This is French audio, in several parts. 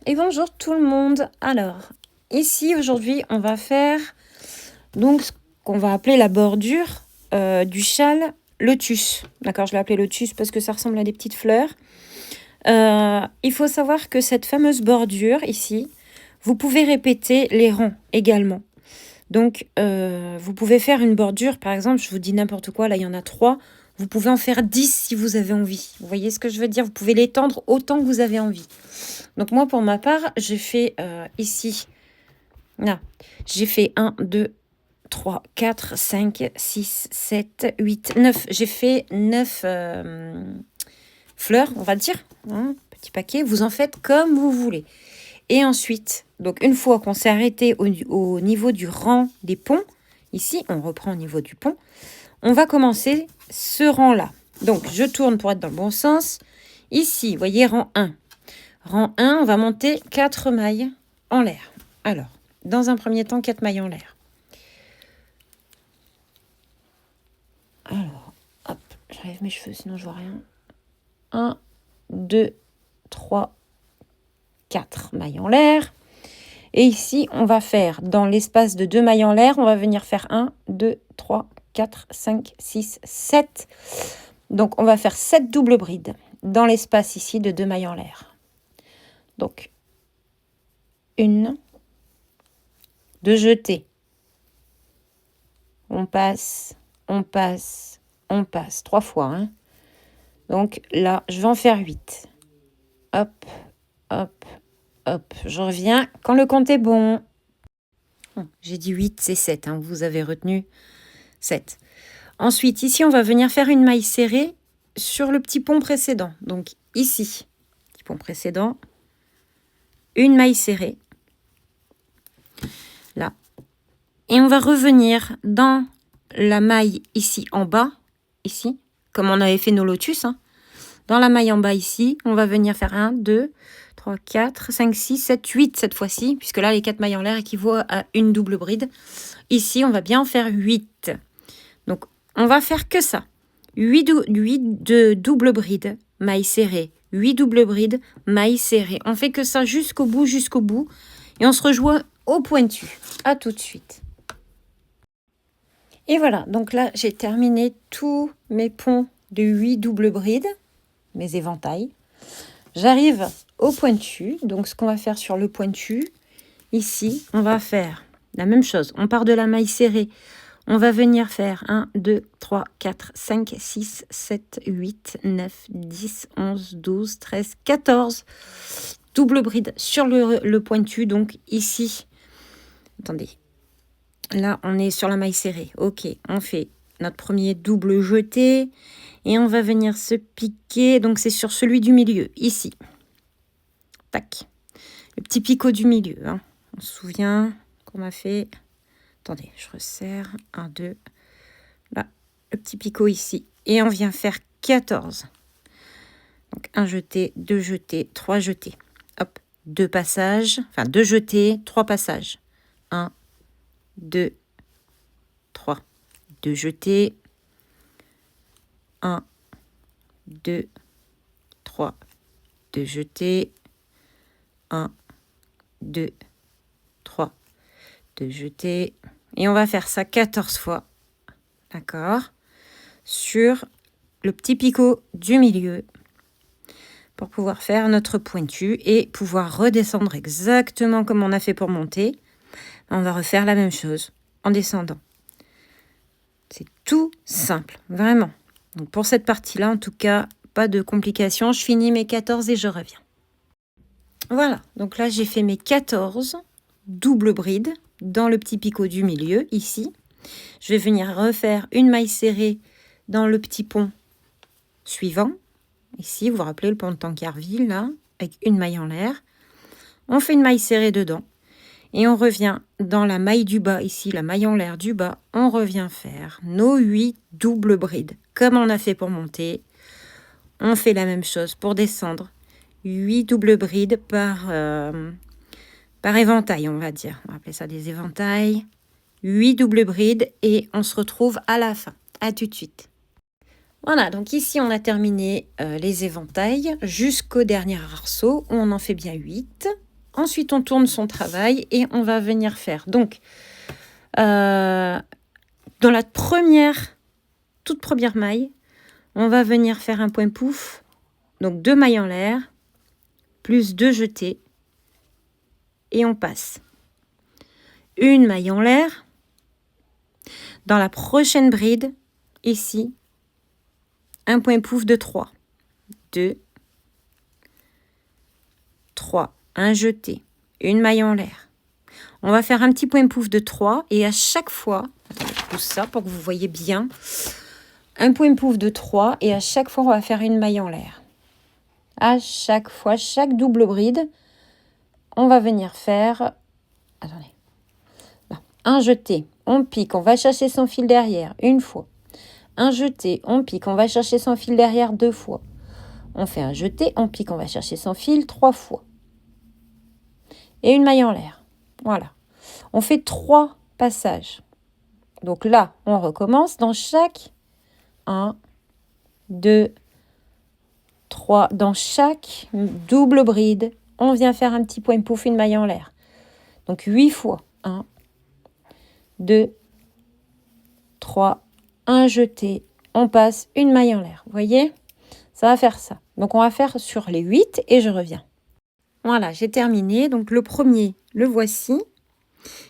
Et bonjour tout le monde. Alors, ici aujourd'hui, on va faire donc ce qu'on va appeler la bordure du châle lotus. D'accord, je l'ai appelé lotus parce que ça ressemble à des petites fleurs. Il faut savoir que cette fameuse bordure ici, vous pouvez répéter les rangs également. Donc, vous pouvez faire une bordure, par exemple, je vous dis n'importe quoi, là il y en a 3. Vous pouvez en faire 10 si vous avez envie. Vous voyez ce que je veux dire? Vous pouvez l'étendre autant que vous avez envie. Donc moi, pour ma part, j'ai fait ici, là, j'ai fait 1, 2, 3, 4, 5, 6, 7, 8, 9. J'ai fait 9 fleurs, on va dire. Hein, petit paquet. Vous en faites comme vous voulez. Et ensuite, donc une fois qu'on s'est arrêté au niveau du rang des ponts, ici, on reprend au niveau du pont, on va commencer ce rang-là. Donc, je tourne pour être dans le bon sens. Ici, vous voyez, rang 1. Rang 1, on va monter 4 mailles en l'air. Alors, dans un premier temps, 4 mailles en l'air. Alors, hop, j'enlève mes cheveux, sinon je vois rien. 1, 2, 3, 4 mailles en l'air. Et ici, on va faire, dans l'espace de 2 mailles en l'air, on va venir faire 1, 2, 3, 4, 5, 6, 7. Donc, on va faire 7 doubles brides dans l'espace ici de 2 mailles en l'air. Donc, 1, 2 jetées. On passe, on passe, on passe. 3 fois. Hein. Donc là, je vais en faire 8. Hop, hop, hop. Je reviens quand le compte est bon. J'ai dit 8, c'est 7. Hein. Vous avez retenu 7. Ensuite, ici, on va venir faire une maille serrée sur le petit pont précédent. Donc ici, petit pont précédent, une maille serrée. Là. Et on va revenir dans la maille ici en bas, ici, comme on avait fait nos lotus. Hein. Dans la maille en bas ici, on va venir faire 1, 2, 3, 4, 5, 6, 7, 8 cette fois-ci, puisque là, les 4 mailles en l'air équivaut à une double bride. Ici, on va bien en faire 8. Donc, on va faire que ça. 8 de double bride, maille serrée. 8 double bride, maille serrée. On fait que ça jusqu'au bout. Et on se rejoint au pointu. À tout de suite. Et voilà, donc là, j'ai terminé tous mes ponts de 8 doubles brides, mes éventails. J'arrive au pointu. Donc, ce qu'on va faire sur le pointu, ici, on va faire la même chose. On part de la maille serrée. On va venir faire 1, 2, 3, 4, 5, 6, 7, 8, 9, 10, 11, 12, 13, 14. Double bride sur le pointu. Donc, ici, attendez. Là, on est sur la maille serrée. Ok, on fait notre premier double jeté. Et on va venir se piquer. Donc, c'est sur celui du milieu, ici. Tac. Le petit picot du milieu. Hein. On se souvient qu'on a fait... Attendez, je resserre. 1, 2. Là, le petit picot ici. Et on vient faire 14. Donc, 1 jeté, 2 jetés, 3 jetés. Hop, 2 passages. Enfin, 2 jetés, 3 passages. 1, 2, 3. 2 jetés. 1, 2, 3. 2 jetés. 1, 2, 3. 2 jetés. Et on va faire ça 14 fois. D'accord? Sur le petit picot du milieu. Pour pouvoir faire notre pointu et pouvoir redescendre exactement comme on a fait pour monter. On va refaire la même chose en descendant. C'est tout simple, vraiment. Donc pour cette partie-là, en tout cas, pas de complications. Je finis mes 14 et je reviens. Voilà, donc là, j'ai fait mes 14 doubles brides dans le petit picot du milieu, ici. Je vais venir refaire une maille serrée dans le petit pont suivant. Ici, vous vous rappelez le pont de Tancarville, là, avec une maille en l'air. On fait une maille serrée dedans. Et on revient dans la maille du bas, ici, la maille en l'air du bas. On revient faire nos 8 doubles brides, comme on a fait pour monter. On fait la même chose pour descendre. 8 doubles brides par éventail, on va dire. On va appeler ça des éventails. 8 doubles brides et on se retrouve à la fin. À tout de suite. Voilà, donc ici, on a terminé les éventails jusqu'au dernier arceau où on en fait bien 8. Ensuite, on tourne son travail et on va venir faire. Donc, dans la toute première maille, on va venir faire un point pouf. Donc, 2 mailles en l'air, plus 2 jetés. Et on passe. Une maille en l'air. Dans la prochaine bride, ici, un point pouf de 3. 2, 3. Un jeté, une maille en l'air. On va faire un petit point pouf de 3 et à chaque fois, attendez, je pousse ça pour que vous voyez bien, un point pouf de 3 et à chaque fois, on va faire une maille en l'air. À chaque fois, chaque double bride, on va venir faire, attendez, là, un jeté, on pique, on va chercher son fil derrière une fois. Un jeté, on pique, on va chercher son fil derrière 2 fois. On fait un jeté, on pique, on va chercher son fil 3 fois. Et une maille en l'air. Voilà. On fait 3 passages. Donc là, on recommence dans chaque 1, 2, 3. Dans chaque double bride, on vient faire un petit point pouf, une maille en l'air. Donc 8 fois. 1, 2, 3, un jeté. On passe une maille en l'air. Vous voyez? Ça va faire ça. Donc on va faire sur les 8 et je reviens. Voilà, j'ai terminé. Donc, le premier, le voici.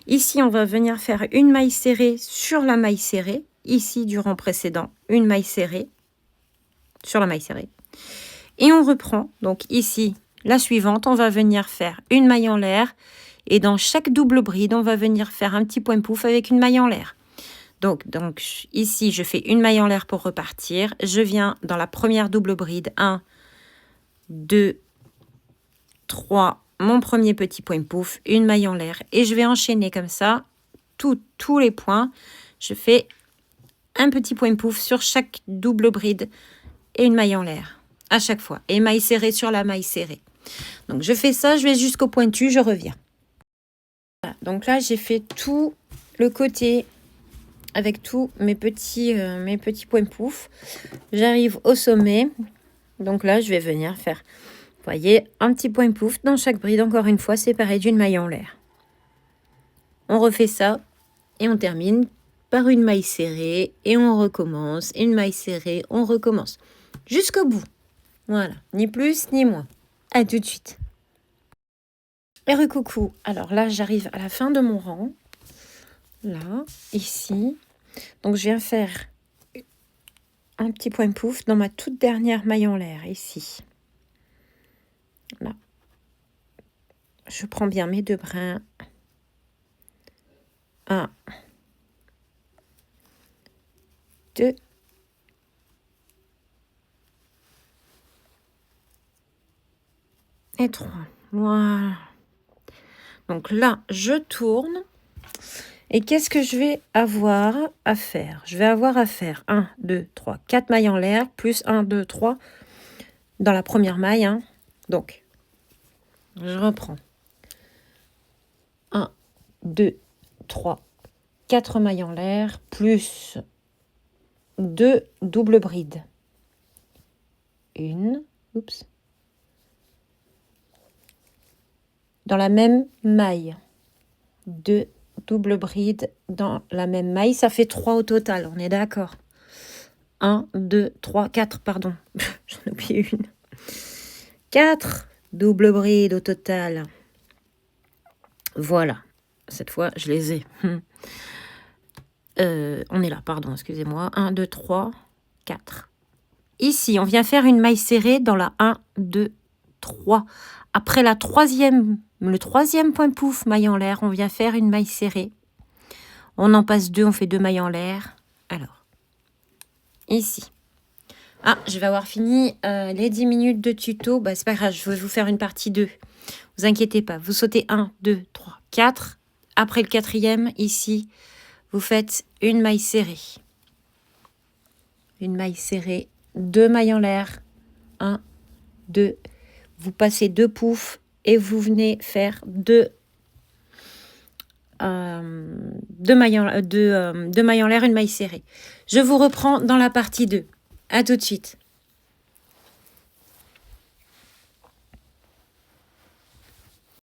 Ici, on va venir faire une maille serrée sur la maille serrée. Ici, du rang précédent, une maille serrée sur la maille serrée. Et on reprend. Donc, ici, la suivante, on va venir faire une maille en l'air. Et dans chaque double bride, on va venir faire un petit point pouf avec une maille en l'air. Donc, ici, je fais une maille en l'air pour repartir. Je viens dans la première double bride. 1, 2, 3, mon premier petit point pouf, une maille en l'air. Et je vais enchaîner comme ça tous les points. Je fais un petit point pouf sur chaque double bride et une maille en l'air à chaque fois. Et maille serrée sur la maille serrée. Donc, je fais ça, je vais jusqu'au pointu, je reviens. Voilà, donc là, j'ai fait tout le côté avec tous mes petits points pouf. J'arrive au sommet. Donc là, je vais venir faire... Vous voyez, un petit point pouf dans chaque bride, encore une fois, séparé d'une maille en l'air. On refait ça et on termine par une maille serrée et on recommence. Une maille serrée, on recommence. Jusqu'au bout. Voilà, ni plus ni moins. À tout de suite. Et recoucou. Alors là, j'arrive à la fin de mon rang. Là, ici. Donc, je viens faire un petit point pouf dans ma toute dernière maille en l'air, ici. Là. Je prends bien mes 2 brins. 1, 2, et 3. Voilà. Donc là, je tourne. Et qu'est-ce que je vais avoir à faire? Je vais avoir à faire 1, 2, 3, 4 mailles en l'air, plus 1, 2, 3 dans la première maille. Hein. Donc, je reprends. 1, 2, 3, 4 mailles en l'air, plus 2 doubles brides. Une, oups. Dans la même maille. 2 doubles brides dans la même maille. Ça fait 3 au total, on est d'accord? 1, 2, 3, 4, pardon. J'en ai oublié une. 4 doubles brides au total. Voilà. Cette fois, je les ai. On est là, pardon, excusez-moi. 1, 2, 3, 4. Ici, on vient faire une maille serrée dans la 1, 2, 3. Après le troisième point pouf, maille en l'air, on vient faire une maille serrée. On en passe 2, on fait 2 mailles en l'air. Alors, ici. Ah, je vais avoir fini les 10 minutes de tuto. Bah, c'est pas grave, je vais vous faire une partie 2. Vous inquiétez pas. Vous sautez 1, 2, 3, 4. Après le 4e, ici, vous faites une maille serrée. Une maille serrée, 2 mailles en l'air. 1, 2. Vous passez 2 poufs et vous venez faire 2 mailles en l'air, une maille serrée. Je vous reprends dans la partie 2. À tout de suite.